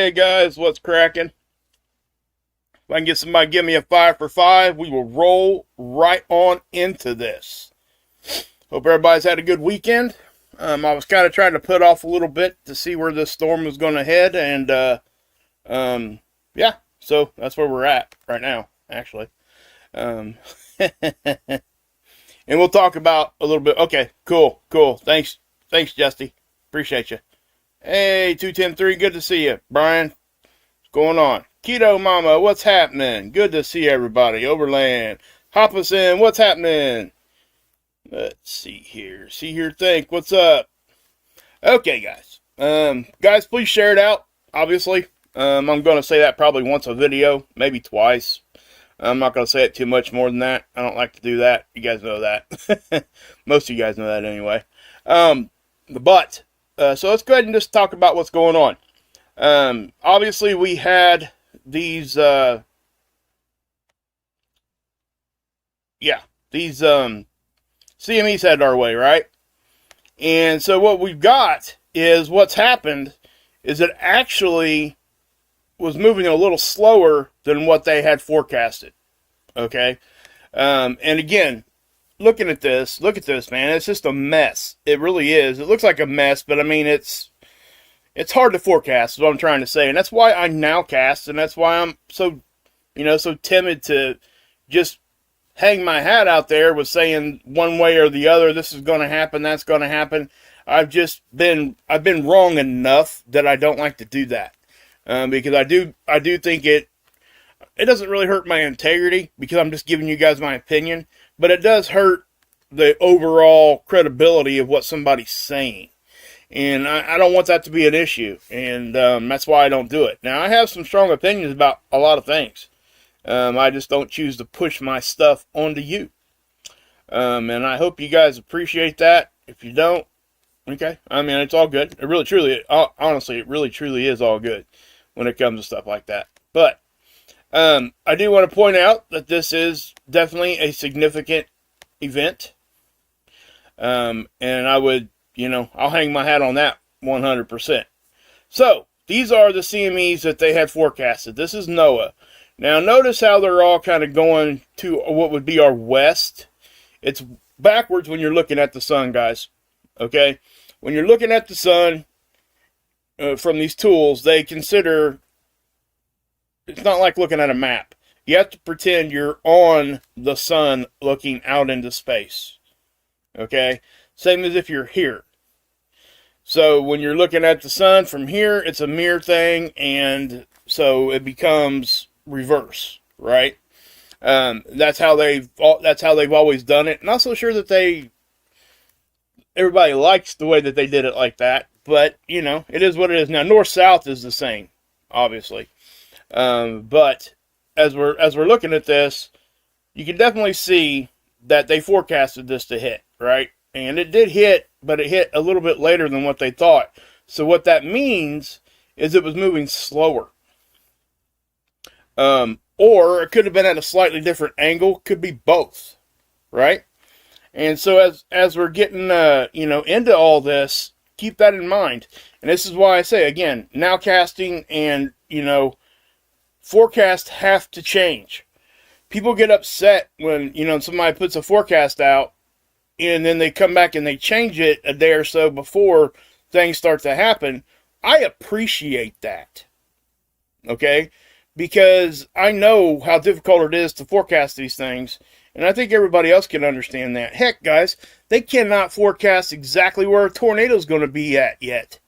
Hey guys, what's cracking? If I can get somebody to give me a 5 for 5, we will roll right on into this. Hope everybody's had a good weekend. I was kind of trying to put off a little bit to see where this storm was going to head, and yeah, so that's where we're at right now, actually. And we'll talk about a little bit. Okay, cool. Thanks, Justy. Appreciate you. Hey, 2103, good to see you. Brian, what's going on? Keto Mama, what's happening? Good to see everybody. Overland, hop us in. What's happening? Let's see here. Think. What's up? Okay, guys. Guys, please share it out. Obviously, I'm going to say that probably once a video, maybe twice. I'm not going to say it too much more than that. I don't like to do that. You guys know that. Most of you guys know that anyway. So let's go ahead and just talk about what's going on. Obviously, we had these CMEs headed our way, right? And so what we've got is what's happened is it actually was moving a little slower than what they had forecasted. Okay? And again, look at this, man. It's just a mess. It really is. It looks like a mess, but I mean, it's hard to forecast, is what I'm trying to say. And that's why I now cast, and that's why I'm so timid to just hang my hat out there with saying one way or the other, this is going to happen, that's going to happen. I've been wrong enough that I don't like to do that. Because I do think it doesn't really hurt my integrity because I'm just giving you guys my opinion, but it does hurt the overall credibility of what somebody's saying. And I don't want that to be an issue, and that's why I don't do it. Now, I have some strong opinions about a lot of things. I just don't choose to push my stuff onto you. And I hope you guys appreciate that. If you don't, okay. I mean, it's all good. It really, truly, honestly, it really, truly is all good when it comes to stuff like that. But I do want to point out that this is definitely a significant event. And I would, I'll hang my hat on that 100%. So, these are the CMEs that they had forecasted. This is NOAA. Now, notice how they're all kind of going to what would be our west. It's backwards when you're looking at the sun, guys. Okay? When you're looking at the sun from these tools, they consider, it's not like looking at a map. You have to pretend you're on the sun looking out into space. Okay? Same as if you're here. So when you're looking at the sun from here, it's a mirror thing, and so it becomes reverse, right? That's how they've always done it. Not so sure that everybody likes the way that they did it like that, but it is what it is. Now north-south is the same, obviously, but as we're looking at this, you can definitely see that they forecasted this to hit, right? And it did hit, but it hit a little bit later than what they thought. So what that means is it was moving slower. Or it could have been at a slightly different angle. Could be both, right? And so as we're getting into all this, keep that in mind. And this is why I say, again, nowcasting and forecast have to change. People get upset when somebody puts a forecast out and then they come back and they change it a day or so before things start to happen. I appreciate that. Okay? Because I know how difficult it is to forecast these things, and I think everybody else can understand that. Heck, guys, they cannot forecast exactly where a tornado is going to be at yet.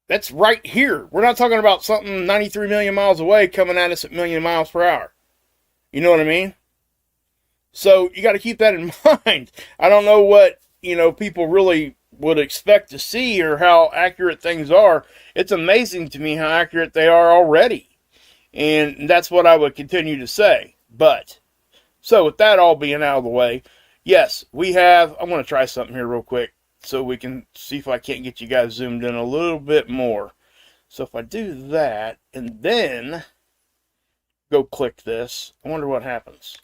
That's right here. We're not talking about something 93 million miles away coming at us at 1,000,000 miles per hour. You know what I mean? So you got to keep that in mind. I don't know what, people really would expect to see or how accurate things are. It's amazing to me how accurate they are already. And that's what I would continue to say. But, so with that all being out of the way, yes, I'm going to try something here real quick so we can see if I can't get you guys zoomed in a little bit more. So if I do that and then go click this, I wonder what happens.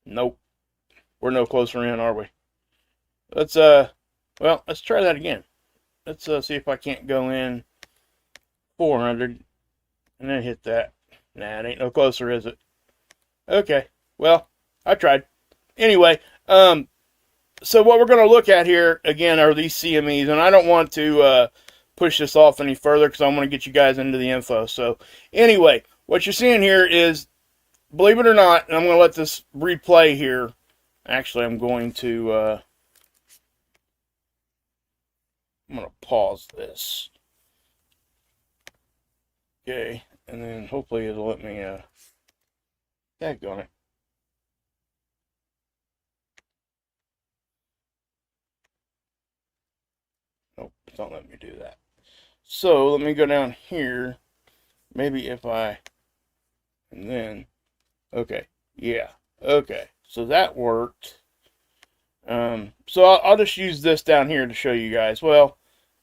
Nope. We're no closer in, are we? Let's try that again. Let's see if I can't go in 400, and then hit that. Nah, it ain't no closer, is it? Okay, well, I tried. Anyway, so what we're going to look at here, again, are these CMEs, and I don't want to push this off any further because I want to get you guys into the info. So, anyway, what you're seeing here is, believe it or not, and I'm going to let this replay here. Actually, I'm going to pause this. Okay, and then hopefully it'll let me, tag on it. Nope, it's not letting me do that. So, let me go down here. Maybe if I, and then, okay, yeah, okay. So that worked. So I'll just use this down here to show you guys. Well,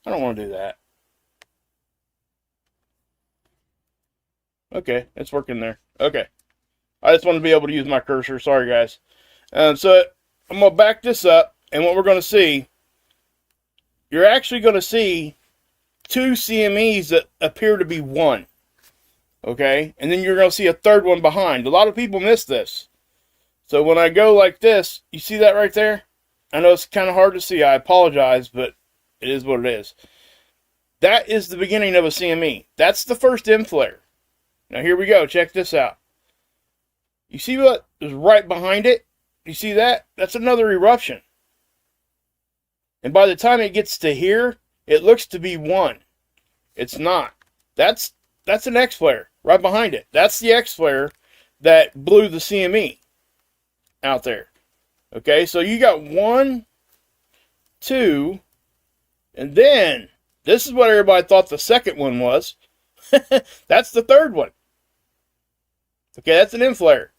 I don't want to do that. Okay, it's working there. Okay. I just want to be able to use my cursor. Sorry, guys. So I'm going to back this up, and what we're going to see, you're actually going to see two CMEs that appear to be one. Okay? And then you're going to see a third one behind. A lot of people miss this. So when I go like this, you see that right there? I know it's kind of hard to see. I apologize, but it is what it is. That is the beginning of a CME. That's the first M flare. Now here we go. Check this out. You see what is right behind it? You see that? That's another eruption. And by the time it gets to here, it looks to be one. It's not. That's an X flare right behind it. That's the X flare that blew the CME out there. Okay, so you got 1, 2, and then this is what everybody thought the second one was. That's the third one. Okay, that's an M flare.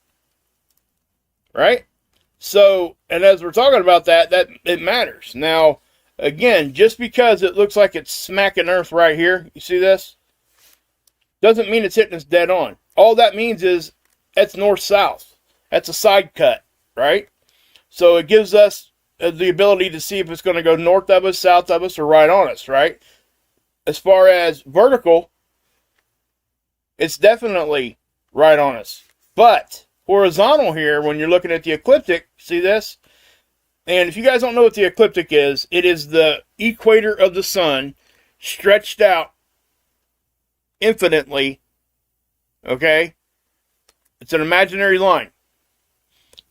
Right? So, and as we're talking about that it matters. Now, again, just because it looks like it's smacking Earth right here, you see this? Doesn't mean it's hitting us dead on. All that means is that's north-south. That's a side cut, right? So it gives us the ability to see if it's going to go north of us, south of us, or right on us, right? As far as vertical, it's definitely right on us. But horizontal here, when you're looking at the ecliptic, see this? And if you guys don't know what the ecliptic is, it is the equator of the sun stretched out infinitely. Okay? It's an imaginary line.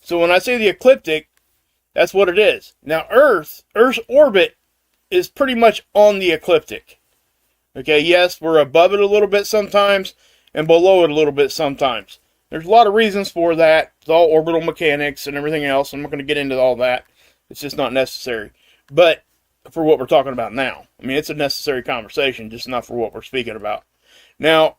So when I say the ecliptic, that's what it is. Now Earth's orbit is pretty much on the ecliptic. Okay, yes, we're above it a little bit sometimes and below it a little bit sometimes. There's a lot of reasons for that. It's all orbital mechanics and everything else. I'm not going to get into all that. It's just not necessary. But for what we're talking about now, I mean, it's a necessary conversation, just not for what we're speaking about. Now,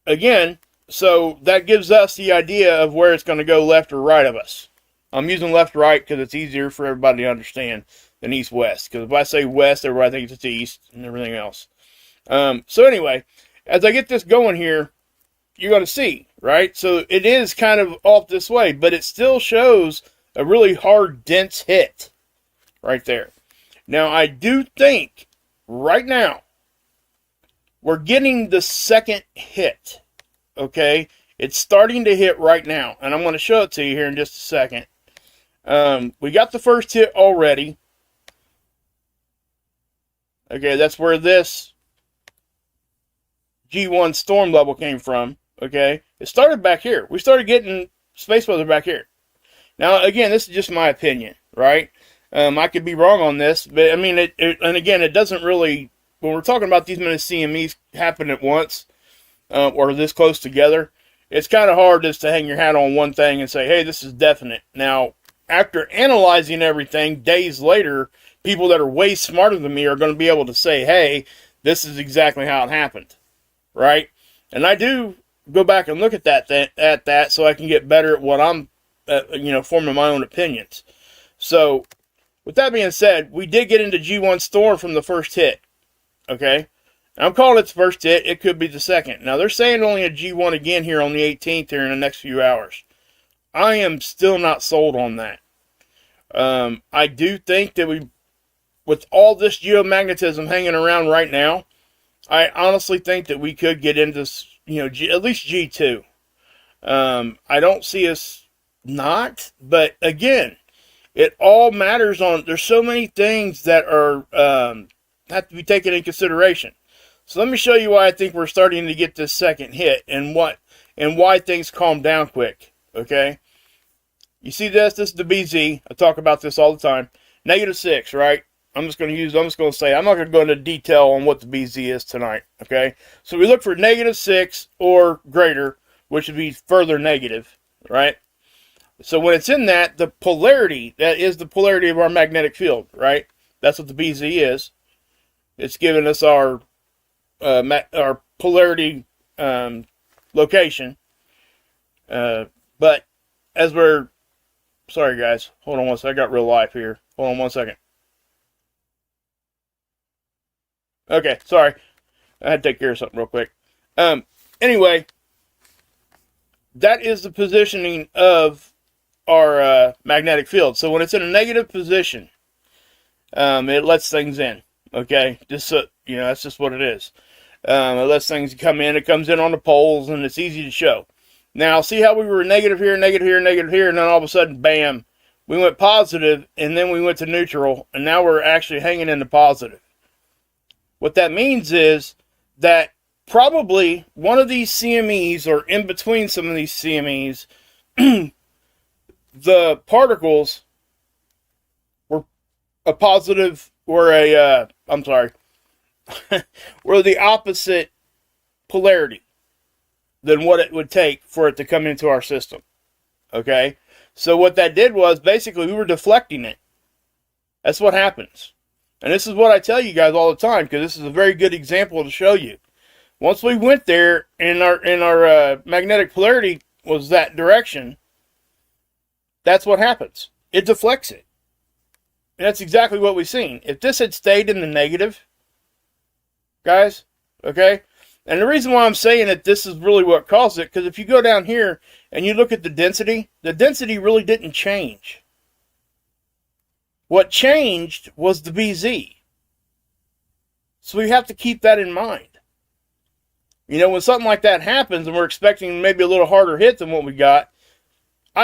again, so that gives us the idea of where it's going to go left or right of us. I'm using left-right because it's easier for everybody to understand than east-west. Because if I say west, everybody thinks it's east and everything else. So anyway, as I get this going here, you're going to see, right? So it is kind of off this way, but it still shows a really hard, dense hit right there. Now, I do think right now we're getting the second hit, okay? It's starting to hit right now, and I'm going to show it to you here in just a second. We got the first hit already. Okay, that's where this G1 storm level came from. Okay, it started back here. We started getting space weather back here. Now, again, this is just my opinion, right? I could be wrong on this, but I mean, and again, it doesn't really, when we're talking about these many CMEs happen at once, or this close together, it's kind of hard just to hang your hat on one thing and say, hey, this is definite. Now, after analyzing everything days later, people that are way smarter than me are going to be able to say, hey, this is exactly how it happened, right? And I do go back and look at that so I can get better at what I'm, forming my own opinions. So, with that being said, we did get into G1 storm from the first hit, okay? I'm calling it the first hit. It could be the second. Now, they're saying only a G1 again here on the 18th here in the next few hours. I am still not sold on that. I do think that with all this geomagnetism hanging around right now, I honestly think that we could get into, at least G2. I don't see us not, but again, it all matters on, there's so many things that are, have to be taken in consideration. So let me show you why I think we're starting to get this second hit and why things calm down quick. Okay. You see this? This is the BZ. I talk about this all the time. -6, right? I'm just going to say, I'm not going to go into detail on what the BZ is tonight. Okay. So we look for -6 or greater, which would be further negative, right? So when it's in that, the polarity, that is the polarity of our magnetic field, right? That's what the BZ is. It's giving us our polarity location. But as we're, sorry guys, hold on one second, I got real life here. Hold on one second. Okay, sorry. I had to take care of something real quick. Anyway, that is the positioning of our magnetic field. So when it's in a negative position, it lets things in. Okay, just so, that's just what it is. It lets things come in. It comes in on the poles, and it's easy to show. Now, see how we were negative here, negative here, negative here, and then all of a sudden, bam, we went positive, and then we went to neutral, and now we're actually hanging in the positive. What that means is that probably one of these CMEs, or in between some of these CMEs, the particles were a positive, or a, were the opposite polarity than what it would take for it to come into our system. Okay? So what that did was, basically, we were deflecting it. That's what happens. And this is what I tell you guys all the time, because this is a very good example to show you. Once we went there, and our magnetic polarity was that direction, that's what happens. It deflects it. And that's exactly what we've seen. If this had stayed in the negative, guys, okay? And the reason why I'm saying that this is really what caused it, because if you go down here and you look at the density really didn't change. What changed was the BZ. So we have to keep that in mind. When something like that happens and we're expecting maybe a little harder hit than what we got,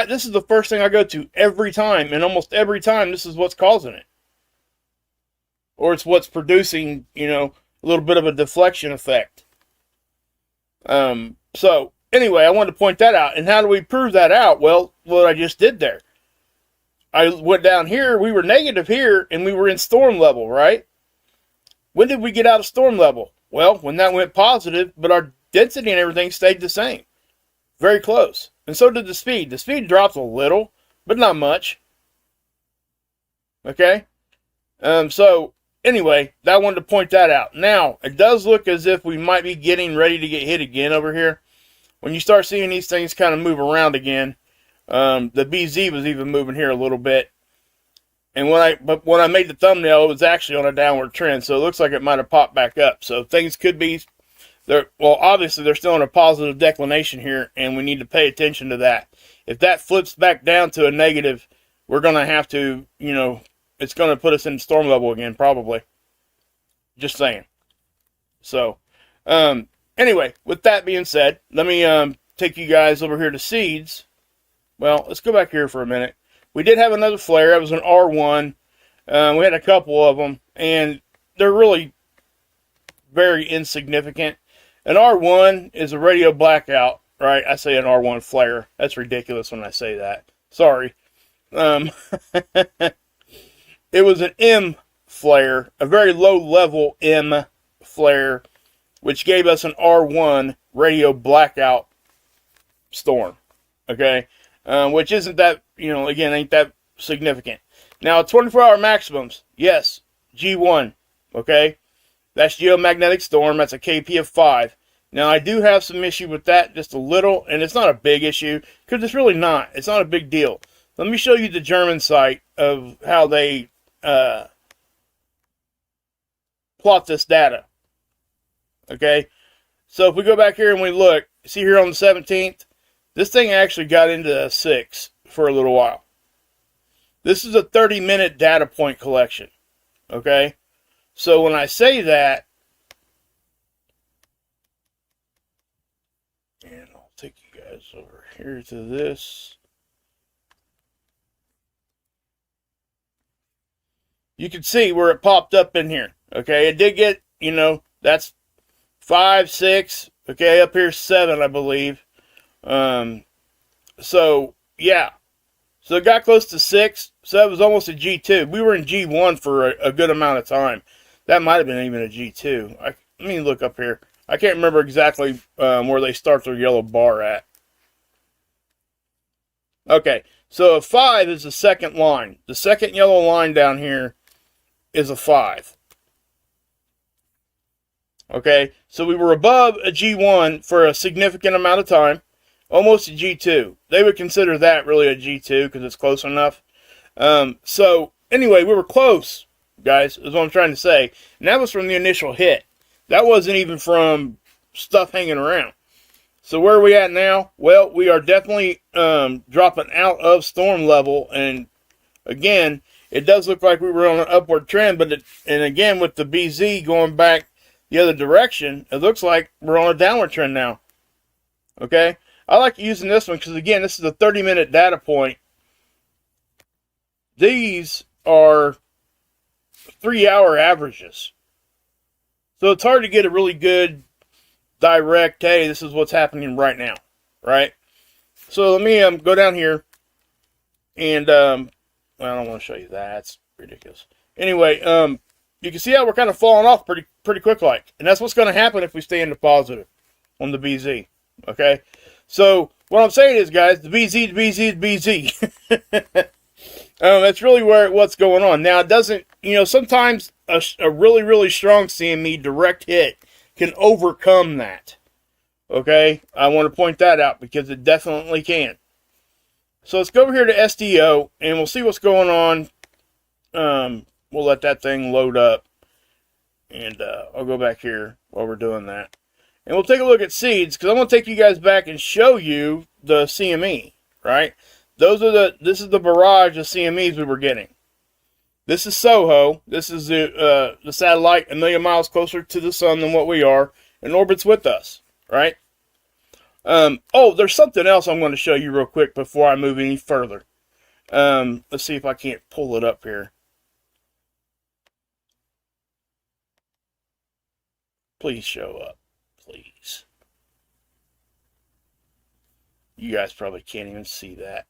this is the first thing I go to every time, and almost every time this is what's causing it. Or it's what's producing, a little bit of a deflection effect. So, anyway, I wanted to point that out. And how do we prove that out? Well, what I just did there. I went down here, we were negative here, and we were in storm level, right? When did we get out of storm level? Well, when that went positive, but our density and everything stayed the same. Very close. And so did the speed. The speed dropped a little, but not much. Okay? So, anyway, I wanted to point that out. Now, it does look as if we might be getting ready to get hit again over here. When you start seeing these things kind of move around again, the BZ was even moving here a little bit. And when I made the thumbnail, it was actually on a downward trend, so it looks like it might have popped back up. So things could be, obviously they're still in a positive declination here, and we need to pay attention to that. If that flips back down to a negative, we're going to have to, it's going to put us in storm level again, probably. Just saying. So, anyway, with that being said, let me take you guys over here to seeds. Well, let's go back here for a minute. We did have another flare. It was an R1. We had a couple of them, and they're really very insignificant. An R1 is a radio blackout, right? I say an R1 flare. That's ridiculous when I say that. Sorry. It was an M flare, a very low-level M flare, which gave us an R1 radio blackout storm, okay? Which isn't that, again, ain't that significant. Now, 24-hour maximums, yes, G1, okay? That's geomagnetic storm. That's a KP of 5. Now, I do have some issue with that, just a little, and it's not a big issue, because it's really not. It's not a big deal. Let me show you the German site of how they plot this data, okay? So if we go back here and we look, see here on the 17th, this thing actually got into a 6 for a little while. This is a 30-minute data point collection, okay? So when I say that, here to this. You can see where it popped up in here. Okay, it did get, that's 5, 6. Okay, up here 7, I believe. So yeah, so it got close to 6. So that was almost a G2. We were in G1 for a good amount of time. That might have been even a G2. Let me look up here. I can't remember exactly where they start their yellow bar at. Okay, so a 5 is the second line. The second yellow line down here is a 5. Okay, so we were above a G1 for a significant amount of time, almost a G2. They would consider that really a G2 because it's close enough. So anyway, we were close, guys, is what I'm trying to say. And that was from the initial hit. That wasn't even from stuff hanging around. So where are we at now? Well, we are definitely dropping out of storm level. And again, it does look like we were on an upward trend. And again, with the BZ going back the other direction, it looks like we're on a downward trend now. Okay? I like using this one because, again, this is a 30-minute data point. These are 3-hour averages. So it's hard to get a really good direct, hey, this is what's happening right now, right? So let me go down here and, well, I don't want to show you that. It's ridiculous. Anyway, you can see how we're kind of falling off pretty quick like. And that's what's going to happen if we stay in the positive on the BZ, okay? So what I'm saying is, guys, the BZ, the BZ, the BZ. That's really what's going on. Now, it doesn't, sometimes a really, really strong CME direct hit can overcome that. Okay? I want to point that out because it definitely can. So let's go over here to SDO and we'll see what's going on. We'll let that thing load up. And I'll go back here while we're doing that. And we'll take a look at seeds because I want to take you guys back and show you the CME, right? This is the barrage of CMEs we were getting. This is SOHO. This is the satellite a million miles closer to the sun than what we are, and orbits with us, right? There's something else I'm going to show you real quick before I move any further. Let's see if I can't pull it up here. Please show up, please. You guys probably can't even see that.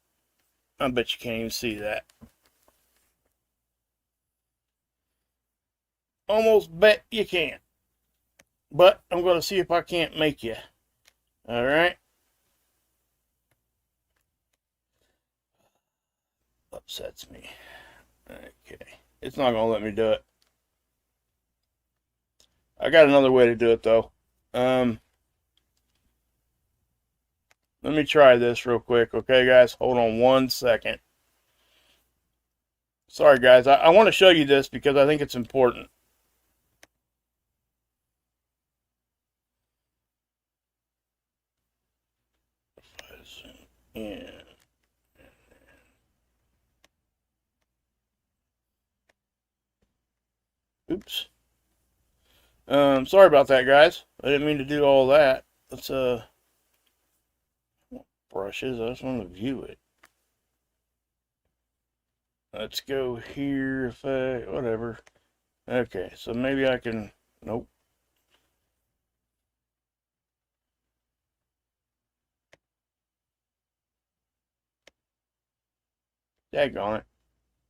I bet you can't even see that. Almost bet you can. But I'm going to see if I can't make you. Alright. Upsets me. Okay. It's not going to let me do it. I got another way to do it, though. Let me try this real quick. Okay, guys? Hold on 1 second. Sorry, guys. I want to show you this because I think it's important. Yeah. Oops. Sorry about that, guys. I didn't mean to do all that. Let's brushes. I just want to view it. Let's go here. Effect, whatever. Okay, so maybe I can. Nope. Daggone it.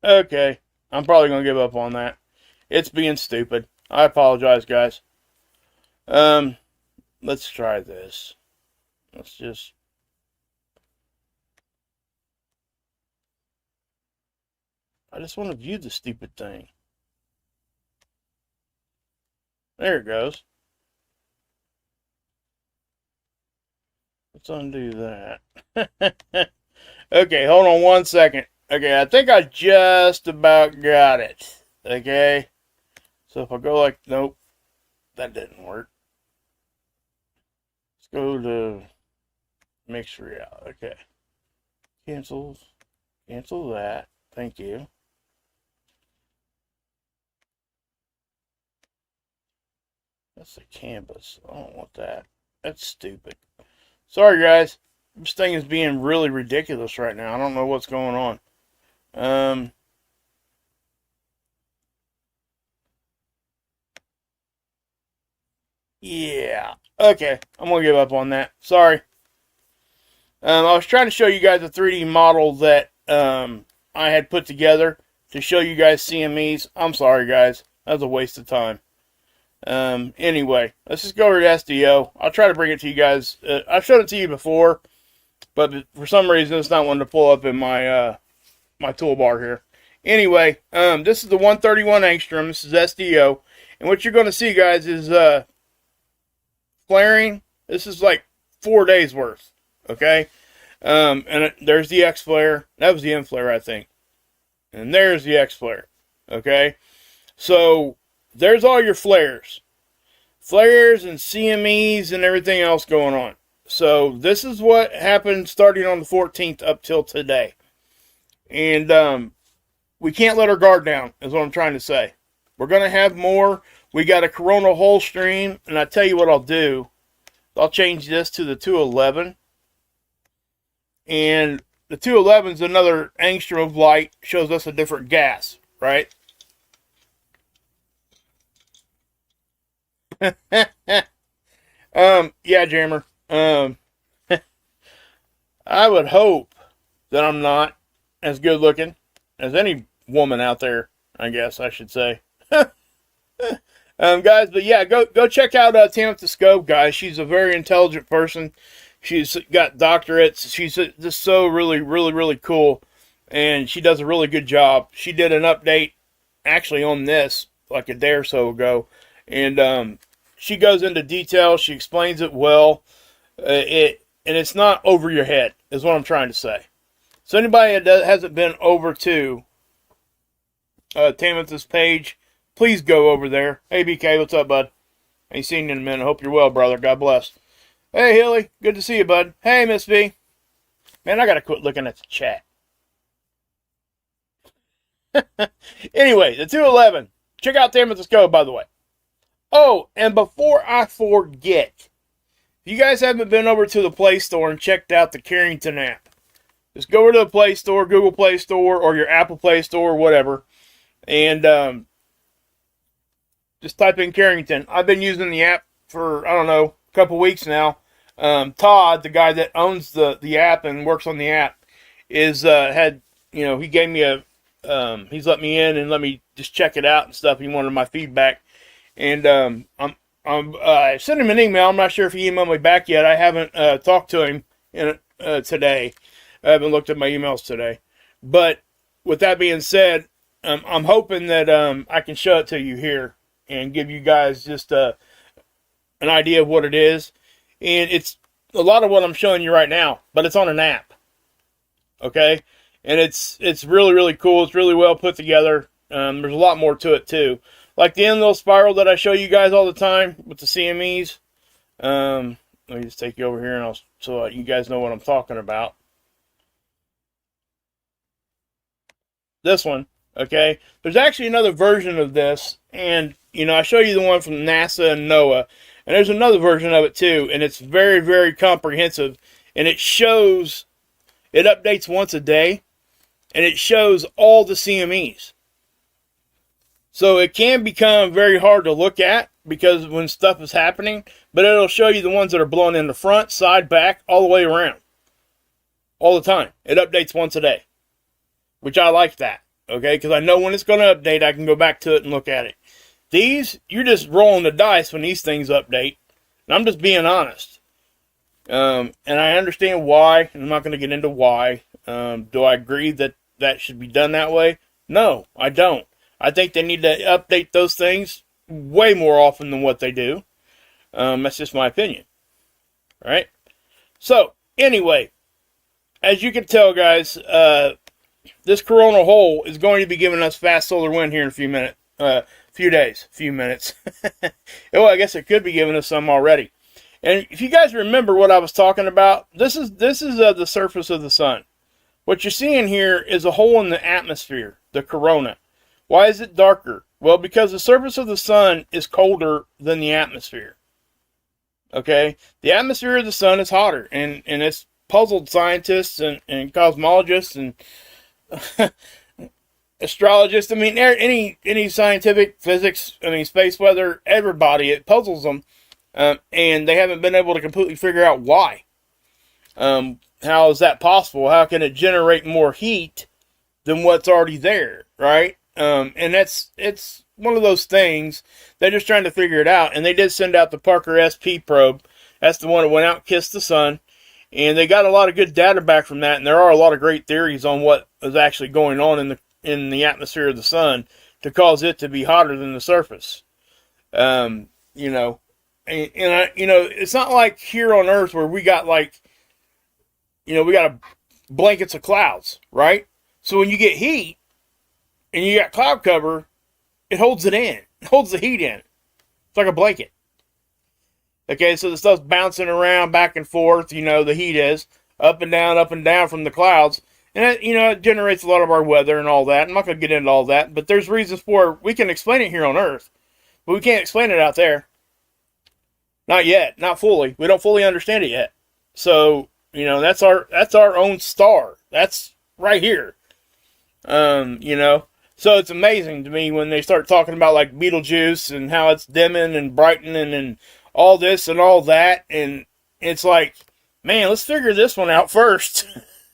Okay, I'm probably gonna give up on that. It's being stupid. I apologize, guys. Let's try this. Let's just. I just want to view the stupid thing. There it goes. Let's undo that. Okay, hold on 1 second. Okay, I think I just about got it. Okay. So if I go like, nope, that didn't work. Let's go to mixed reality. Okay. Cancel that. Thank you. That's the canvas. I don't want that. That's stupid. Sorry, guys. This thing is being really ridiculous right now. I don't know what's going on. Yeah. Okay. I'm going to give up on that. Sorry. I was trying to show you guys a 3D model that I had put together to show you guys CMEs. I'm sorry, guys. That was a waste of time. Anyway, let's just go over to SDO. I'll try to bring it to you guys. I've showed it to you before, but for some reason it's not wanting to pull up in my my toolbar here. Anyway, this is the 131 angstrom. This is SDO, and what you're going to see, guys, is flaring. This is like 4 days worth. Okay, there's the X flare. That was the M flare, I think, and there's the X flare. Okay, so there's all your flares and CMEs and everything else going on. So this is what happened starting on the 14th up till today. And we can't let our guard down, is what I'm trying to say. We're going to have more. We got a coronal hole stream, and I tell you what I'll do. I'll change this to the 211. And the 211 is another angstrom of light, shows us a different gas, right? Yeah, Jammer. I would hope that I'm not as good looking as any woman out there, I guess I should say. Guys, but yeah, go check out Tamantha Scope, guys. She's a very intelligent person. She's got doctorates. She's just so really cool, and she does a really good job. She did an update actually on this like a day or so ago, and she goes into detail. She explains it well. And it's not over your head, is what I'm trying to say. So anybody that hasn't been over to Tamantha's page, please go over there. Hey, BK, what's up, bud? Ain't seen you in a minute. Hope you're well, brother. God bless. Hey, Hilly. Good to see you, bud. Hey, Miss V. Man, I got to quit looking at the chat. Anyway, the 211. Check out Tamantha's code, by the way. Oh, and before I forget, if you guys haven't been over to the Play Store and checked out the Carrington app, just go over to the Play Store, Google Play Store, or your Apple Play Store, or whatever, and just type in Carrington. I've been using the app for, I don't know, a couple weeks now. Todd, the guy that owns the app and works on the app, he gave me he's let me in and let me just check it out and stuff. He wanted my feedback. And I sent him an email. I'm not sure if he emailed me back yet. I haven't talked to him today. I haven't looked at my emails today. But with that being said, I'm hoping that I can show it to you here and give you guys just an idea of what it is. And it's a lot of what I'm showing you right now, but it's on an app. Okay? And it's really cool. It's really well put together. There's a lot more to it too. Like the end little spiral that I show you guys all the time with the CMEs. Let me just take you over here and so you guys know what I'm talking about. This one, okay? There's actually another version of this, and I show you the one from NASA and NOAA, and there's another version of it too, and it's very comprehensive, and it updates once a day, and it shows all the CMEs. So it can become very hard to look at because when stuff is happening, but it'll show you the ones that are blowing in the front, side, back, all the way around. All the time. It updates once a day, which I like that, okay? Because I know when it's going to update, I can go back to it and look at it. These, you're just rolling the dice when these things update. And I'm just being honest. And I understand why, and I'm not going to get into why. Do I agree that that should be done that way? No, I don't. I think they need to update those things way more often than what they do. That's just my opinion. All right? So, anyway, as you can tell, guys, this coronal hole is going to be giving us fast solar wind here in a few minutes. Few minutes. Well, I guess it could be giving us some already. And if you guys remember what I was talking about, this is the surface of the sun. What you're seeing here is a hole in the atmosphere, the corona. Why is it darker? Well, because the surface of the sun is colder than the atmosphere. Okay? The atmosphere of the sun is hotter, and it's puzzled scientists and cosmologists and astrologists. I mean, any scientific physics, I mean, space weather, everybody, it puzzles them. And they haven't been able to completely figure out why. How is that possible? How can it generate more heat than what's already there, right? And it's one of those things. They're just trying to figure it out. And they did send out the Parker SP probe. That's the one that went out and kissed the sun. And they got a lot of good data back from that. And there are a lot of great theories on what is actually going on in the atmosphere of the sun to cause it to be hotter than the surface. You know, it's not like here on Earth where we got we got blankets of clouds, right? So when you get heat and you got cloud cover, it holds it in. It holds the heat in. It's like a blanket. Okay, so the stuff's bouncing around back and forth, the heat is up and down from the clouds. And that, it generates a lot of our weather and all that. I'm not going to get into all that, but there's reasons for it. We can explain it here on Earth, but we can't explain it out there. Not yet, not fully. We don't fully understand it yet. So, that's our own star. That's right here. So it's amazing to me when they start talking about like Betelgeuse and how it's dimming and brightening and all this and all that. And it's like, man, let's figure this one out first.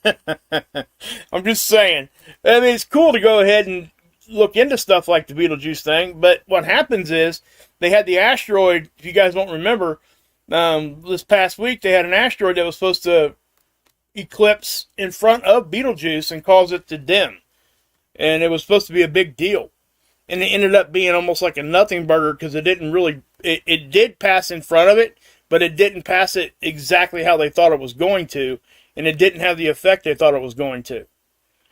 I'm just saying. I mean, it's cool to go ahead and look into stuff like the Betelgeuse thing. But what happens is they had the asteroid, if you guys don't remember, this past week they had an asteroid that was supposed to eclipse in front of Betelgeuse and cause it to dim. And it was supposed to be a big deal. And it ended up being almost like a nothing burger because it didn't really, it did pass in front of it, but it didn't pass it exactly how they thought it was going to. And it didn't have the effect they thought it was going to.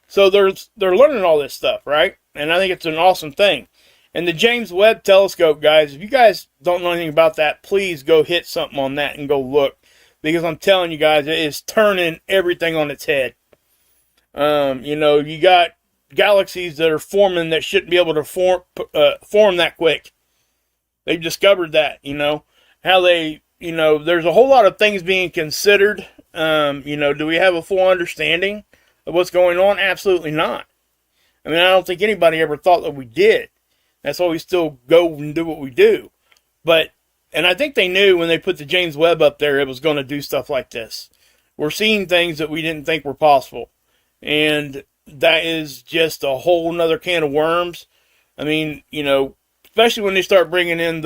So they're learning all this stuff, right? And I think it's an awesome thing. And the James Webb Telescope, guys, if you guys don't know anything about that, please go hit something on that and go look. Because I'm telling you guys, it is turning everything on its head. You got galaxies that are forming that shouldn't be able to form that quick. They've discovered that, how they, there's a whole lot of things being considered. Do we have a full understanding of what's going on? Absolutely not. I mean, I don't think anybody ever thought that we did. That's why we still go and do what we do. And I think they knew when they put the James Webb up there, it was going to do stuff like this. We're seeing things that we didn't think were possible. And that is just a whole nother can of worms. I mean, especially when they start bringing in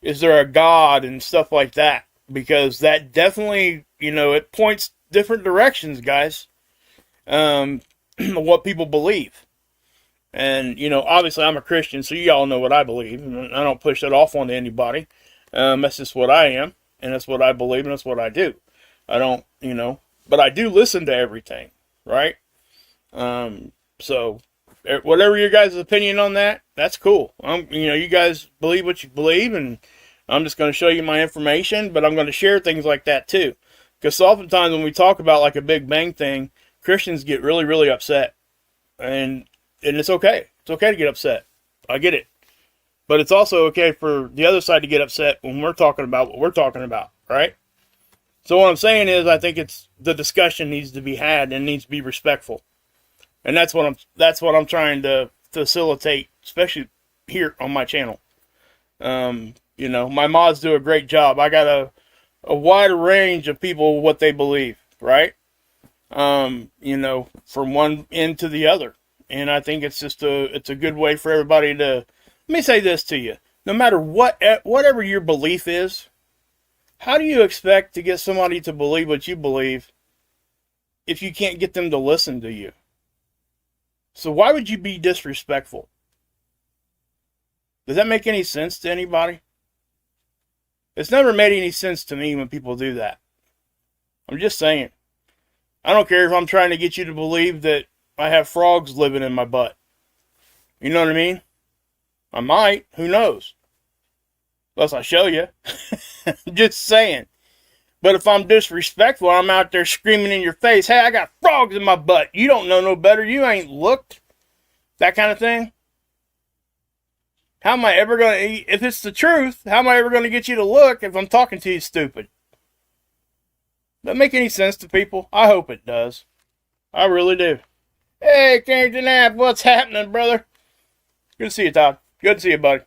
is there a God and stuff like that? Because that definitely, it points different directions, guys. What people believe. And, obviously I'm a Christian, so you all know what I believe. I don't push that off onto anybody. That's just what I am, and that's what I believe, and that's what I do. I don't, but I do listen to everything, right? So, whatever your guys' opinion on that, that's cool. You guys believe what you believe, and I'm just going to show you my information, but I'm going to share things like that too. Because oftentimes when we talk about like a Big Bang thing, Christians get really, really upset. And it's okay. It's okay to get upset. I get it. But it's also okay for the other side to get upset when we're talking about what we're talking about, right? So what I'm saying is I think the discussion needs to be had and needs to be respectful. And that's what I'm trying to facilitate, especially here on my channel. My mods do a great job. I got a wide range of people, what they believe, right? From one end to the other. And I think it's just it's a good way for everybody to, let me say this to you. No matter whatever your belief is, how do you expect to get somebody to believe what you believe if you can't get them to listen to you? So why would you be disrespectful? Does that make any sense to anybody? It's never made any sense to me when people do that. I'm just saying. I don't care if I'm trying to get you to believe that I have frogs living in my butt. You know what I mean? I might. Who knows? Unless I show you. I'm just saying. But if I'm disrespectful, I'm out there screaming in your face, hey, I got frogs in my butt. You don't know no better. You ain't looked. That kind of thing. How am I ever going to, if it's the truth, how am I ever going to get you to look if I'm talking to you stupid? That make any sense to people? I hope it does. I really do. Hey, Carrington Knapp, what's happening, brother? Good to see you, Todd. Good to see you, buddy.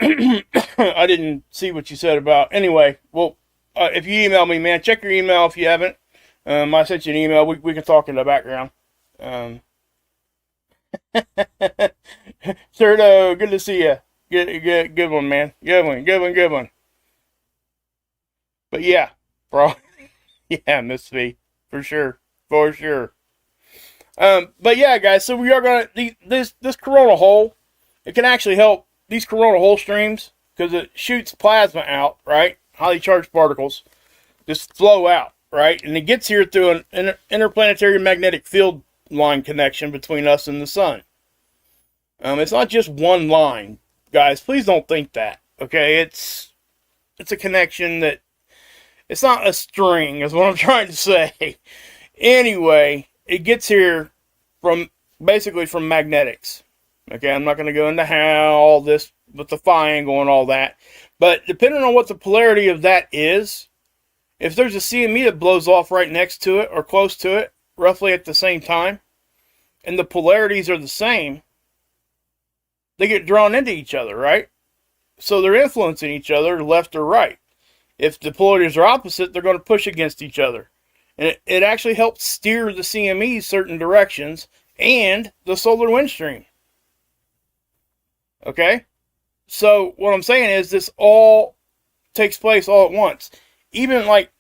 I didn't see what you said about. Anyway, well, if you email me, man, check your email if you haven't. I sent you an email. We can talk in the background. Serto, good to see you. Good one, man. Good one. But yeah, bro. Yeah, Miss V, for sure. But yeah, guys. So we are gonna this coronal hole. It can actually help these coronal hole streams because it shoots plasma out, right? Highly charged particles just flow out, right? And it gets here through an interplanetary magnetic field line connection between us and the sun. It's not just one line, guys. Please don't think that. Okay, it's a connection that it's not a string, is what I'm trying to say. Anyway, it gets here from basically from magnetics. Okay, I'm not going to go into how all this with the phi angle and all that, but depending on what the polarity of that is, if there's a CME that blows off right next to it or close to it, roughly at the same time, and the polarities are the same, they get drawn into each other, right? So they're influencing each other left or right. If the polarities are opposite, they're going to push against each other. And it actually helps steer the CMEs certain directions and the solar wind stream. Okay? So what I'm saying is this all takes place all at once. Even like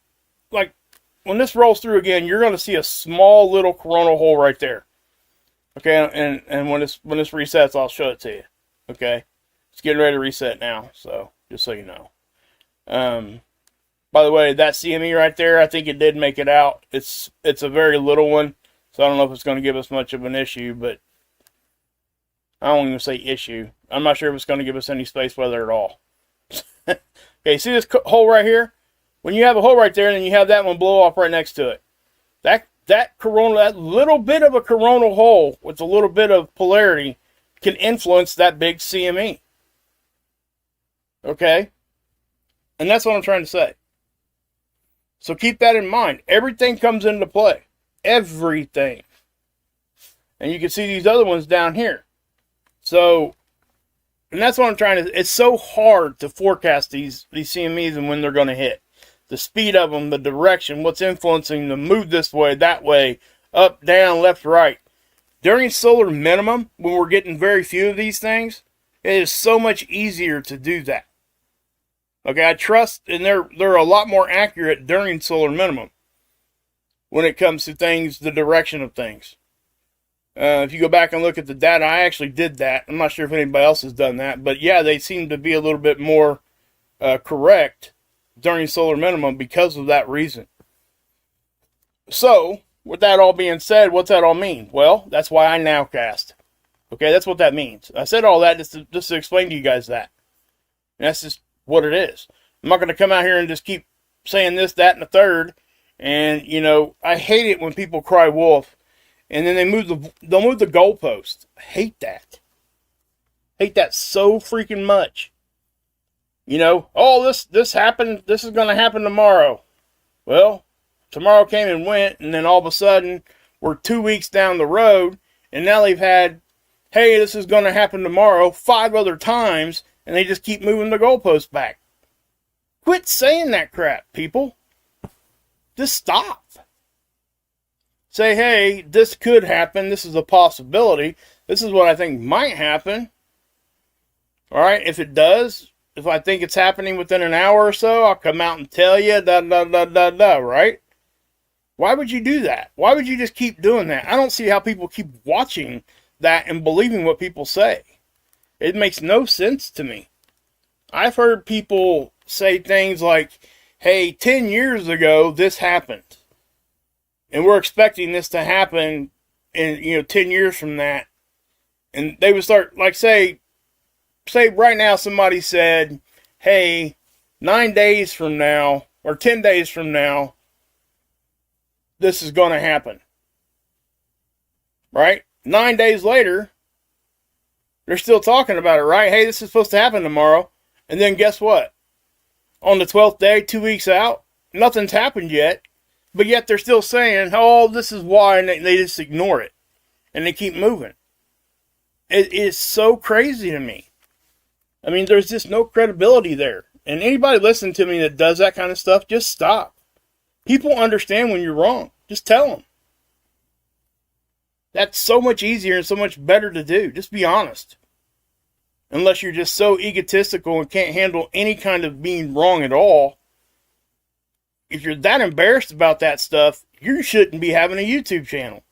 when this rolls through again, you're going to see a small little coronal hole right there. Okay, and when this resets, I'll show it to you. Okay, it's getting ready to reset now, so just so you know. By the way, that CME right there, I think it did make it out. It's a very little one, so I don't know if it's going to give us much of an issue, but I don't even say issue. I'm not sure if it's going to give us any space weather at all. Okay, see this hole right here? When you have a hole right there, and then you have that one blow off right next to it. That little bit of a coronal hole with a little bit of polarity can influence that big CME. Okay? And that's what I'm trying to say. So keep that in mind. Everything comes into play. Everything. And you can see these other ones down here. So, and that's what I'm trying to, it's so hard to forecast these CMEs and when they're going to hit. The speed of them, the direction, what's influencing them, move this way, that way, up, down, left, right. During solar minimum, when we're getting very few of these things, it is so much easier to do that. Okay, I trust, and they're a lot more accurate during solar minimum when it comes to things, the direction of things. If you go back and look at the data, I actually did that. I'm not sure if anybody else has done that, but yeah, they seem to be a little bit more correct during solar minimum because of that reason. So, with that all being said, what's that all mean? Well, that's why I nowcast. Okay, that's what that means. I said all that just to explain to you guys that. And that's just what it is. I'm not going to come out here and just keep saying this, that, and the third. And, you know, I hate it when people cry wolf. And then they'll move the goalpost. I hate that. Hate that so freaking much. You know, oh, this happened, this is going to happen tomorrow. Well, tomorrow came and went, and then all of a sudden, we're 2 weeks down the road, and now they've had, hey, this is going to happen tomorrow 5 other times, and they just keep moving the goalpost back. Quit saying that crap, people. Just stop. Say, hey, this could happen, this is a possibility, this is what I think might happen. Alright, if it does, if I think it's happening within an hour or so, I'll come out and tell you, right? Why would you do that? Why would you just keep doing that? I don't see how people keep watching that and believing what people say. It makes no sense to me. I've heard people say things like, hey, 10 years ago, this happened. And we're expecting this to happen in, 10 years from that. And they would start, like, say right now somebody said, hey, 9 days from now, or 10 days from now, this is going to happen. Right? 9 days later, they're still talking about it, right? Hey, this is supposed to happen tomorrow. And then guess what? On the 12th day, 2 weeks out, nothing's happened yet, but yet they're still saying, oh, this is why, and they just ignore it. And they keep moving. It is so crazy to me. I mean, there's just no credibility there. And anybody listening to me that does that kind of stuff, just stop. People understand when you're wrong. Just tell them. That's so much easier and so much better to do. Just be honest. Unless you're just so egotistical and can't handle any kind of being wrong at all. If you're that embarrassed about that stuff, you shouldn't be having a YouTube channel.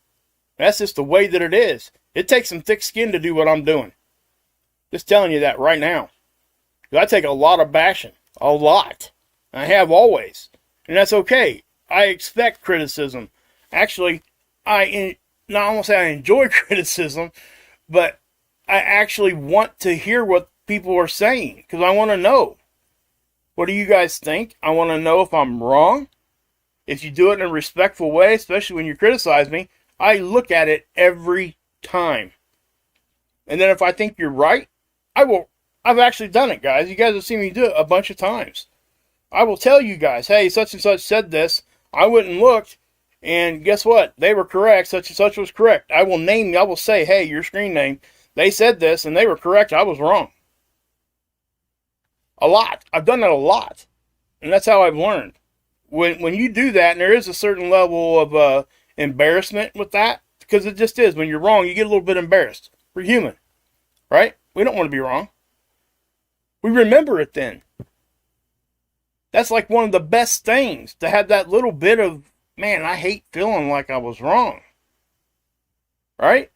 That's just the way that it is. It takes some thick skin to do what I'm doing. Just telling you that right now. I take a lot of bashing. A lot. I have always. And that's okay. I expect criticism. Actually, not almost say I enjoy criticism, but I actually want to hear what people are saying. Because I want to know. What do you guys think? I want to know if I'm wrong. If you do it in a respectful way, especially when you criticize me, I look at it every time. And then if I think you're right, I will. I've actually done it, guys. You guys have seen me do it a bunch of times. I will tell you guys, hey, such and such said this. I went and looked, and guess what? They were correct. Such and such was correct. I will say, hey, your screen name. They said this, and they were correct. I was wrong. A lot. I've done that a lot. And that's how I've learned. When you do that, and there is a certain level of embarrassment with that, because it just is. When you're wrong, you get a little bit embarrassed. We're human. Right? We don't want to be wrong. We remember it then. That's like one of the best things, to have that little bit of, man, I hate feeling like I was wrong. Right?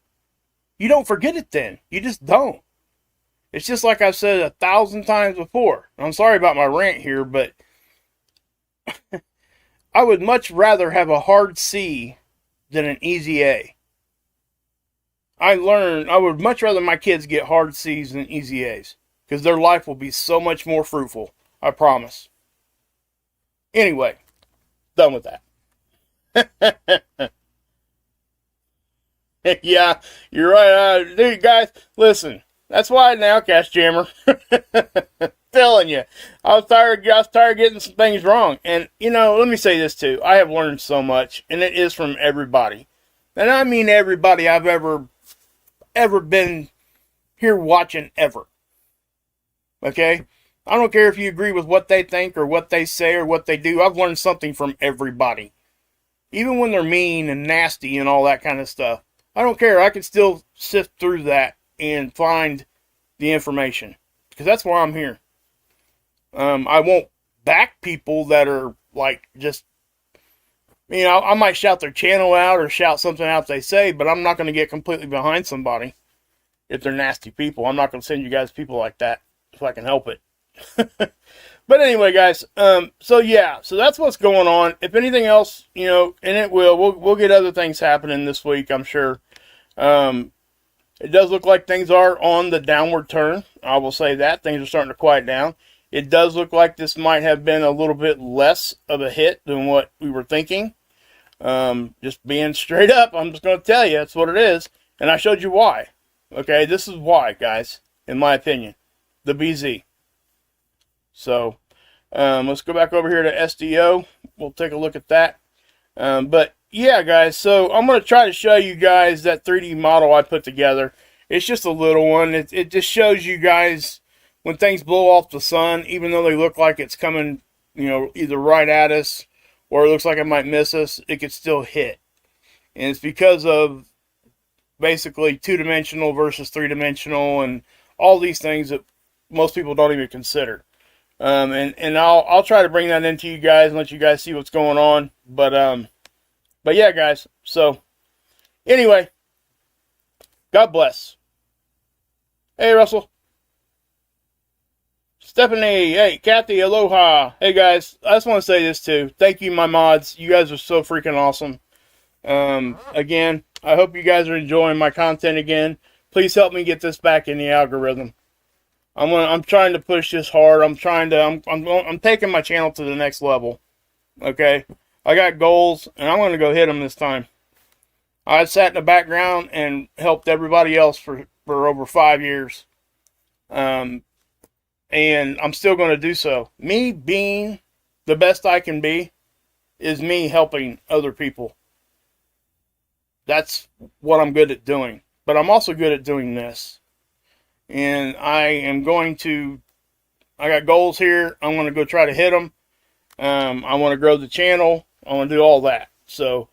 You don't forget it then. You just don't. It's just like I've said 1,000 times before. I'm sorry about my rant here, but I would much rather have a hard C than an easy A. I would much rather my kids get hard C's than easy A's. Because their life will be so much more fruitful. I promise. Anyway, done with that. Yeah, you're right. Dude, guys, listen. That's why I'm an Outcast Jammer. Telling you. I was tired of getting some things wrong. And, let me say this too. I have learned so much. And it is from everybody. And I mean everybody I've ever been here watching ever. Okay? I don't care if you agree with what they think or what they say or what they do. I've learned something from everybody. Even when they're mean and nasty and all that kind of stuff. I don't care. I can still sift through that and find the information. Because that's why I'm here. I won't back people that are like just, I might shout their channel out or shout something out they say, but I'm not going to get completely behind somebody if they're nasty people. I'm not going to send you guys people like that if I can help it. But anyway, guys, so that's what's going on. If anything else, and it we'll get other things happening this week, I'm sure. It does look like things are on the downward turn. I will say that. Things are starting to quiet down. It does look like this might have been a little bit less of a hit than what we were thinking. Just being straight up, I'm just going to tell you, that's what it is. And I showed you why. Okay, this is why, guys, in my opinion. The BZ. So, let's go back over here to SDO. We'll take a look at that. But, yeah, guys, so I'm going to try to show you guys that 3D model I put together. It's just a little one. It just shows you guys when things blow off the sun, even though they look like it's coming, either right at us or it looks like it might miss us, it could still hit. And it's because of basically two-dimensional versus three-dimensional and all these things that most people don't even consider. And I'll try to bring that into you guys and let you guys see what's going on. But yeah, guys. So anyway, God bless. Hey, Russell. Stephanie. Hey, Kathy. Aloha. Hey, guys. I just want to say this too. Thank you, my mods. You guys are so freaking awesome. Again, I hope you guys are enjoying my content again. Please help me get this back in the algorithm. I'm trying to push this hard. I'm taking my channel to the next level. Okay? I got goals, and I'm going to go hit them this time. I sat in the background and helped everybody else for over 5 years. And I'm still going to do so. Me being the best I can be, is me helping other people. That's what I'm good at doing. But I'm also good at doing this. And I got goals here. I'm going to go try to hit them. I want to grow the channel. I want to do all that. So,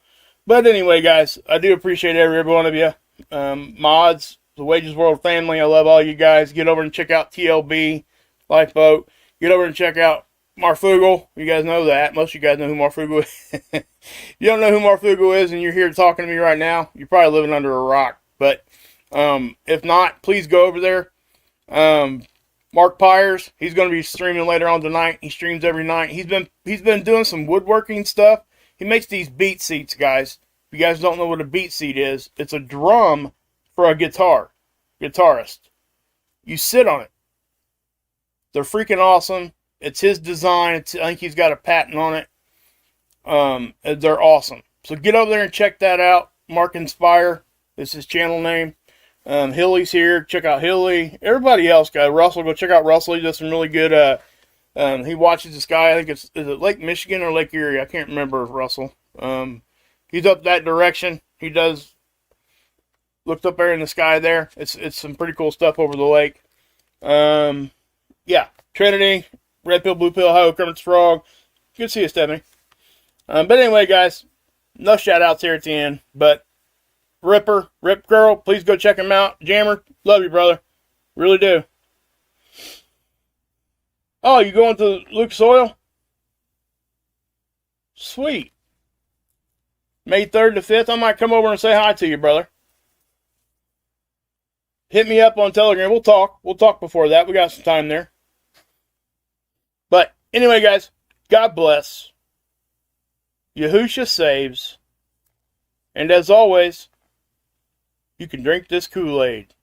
but anyway, guys, I do appreciate every one of you. Mods, the Wages World family, I love all you guys. Get over and check out TLB, Lifeboat. Get over and check out Marfugal. You guys know that. Most of you guys know who Marfugal is. You don't know who Marfugal is and you're here talking to me right now, you're probably living under a rock. But if not, please go over there. Mark Pyers, he's going to be streaming later on tonight. He streams every night. He's been doing some woodworking stuff. He makes these beat seats, guys. If you guys don't know what a beat seat is, it's a drum for a guitarist. You sit on it. They're freaking awesome. It's his design. I think he's got a patent on it. They're awesome. So get over there and check that out. Mark Inspire is his channel name. Hilly's here. Check out Hilly. Everybody else, guys. Russell, go check out Russell. He does some really good. He watches the sky. I think is it Lake Michigan or Lake Erie? I can't remember. Russell. He's up that direction. He does. Looked up there in the sky there. It's some pretty cool stuff over the lake. Yeah. Trinity, Red Pill, Blue Pill, Ho, Kermit's Frog. Good to see you, Stephanie. But anyway, guys, no shout outs here at the end. But Rip Girl, please go check him out. Jammer, love you, brother. Really do. Oh, you going to Lucas Oil? Sweet. May 3rd to 5th, I might come over and say hi to you, brother. Hit me up on Telegram. We'll talk. We'll talk before that. We got some time there. But anyway, guys, God bless. Yahusha saves. And as always, you can drink this Kool-Aid.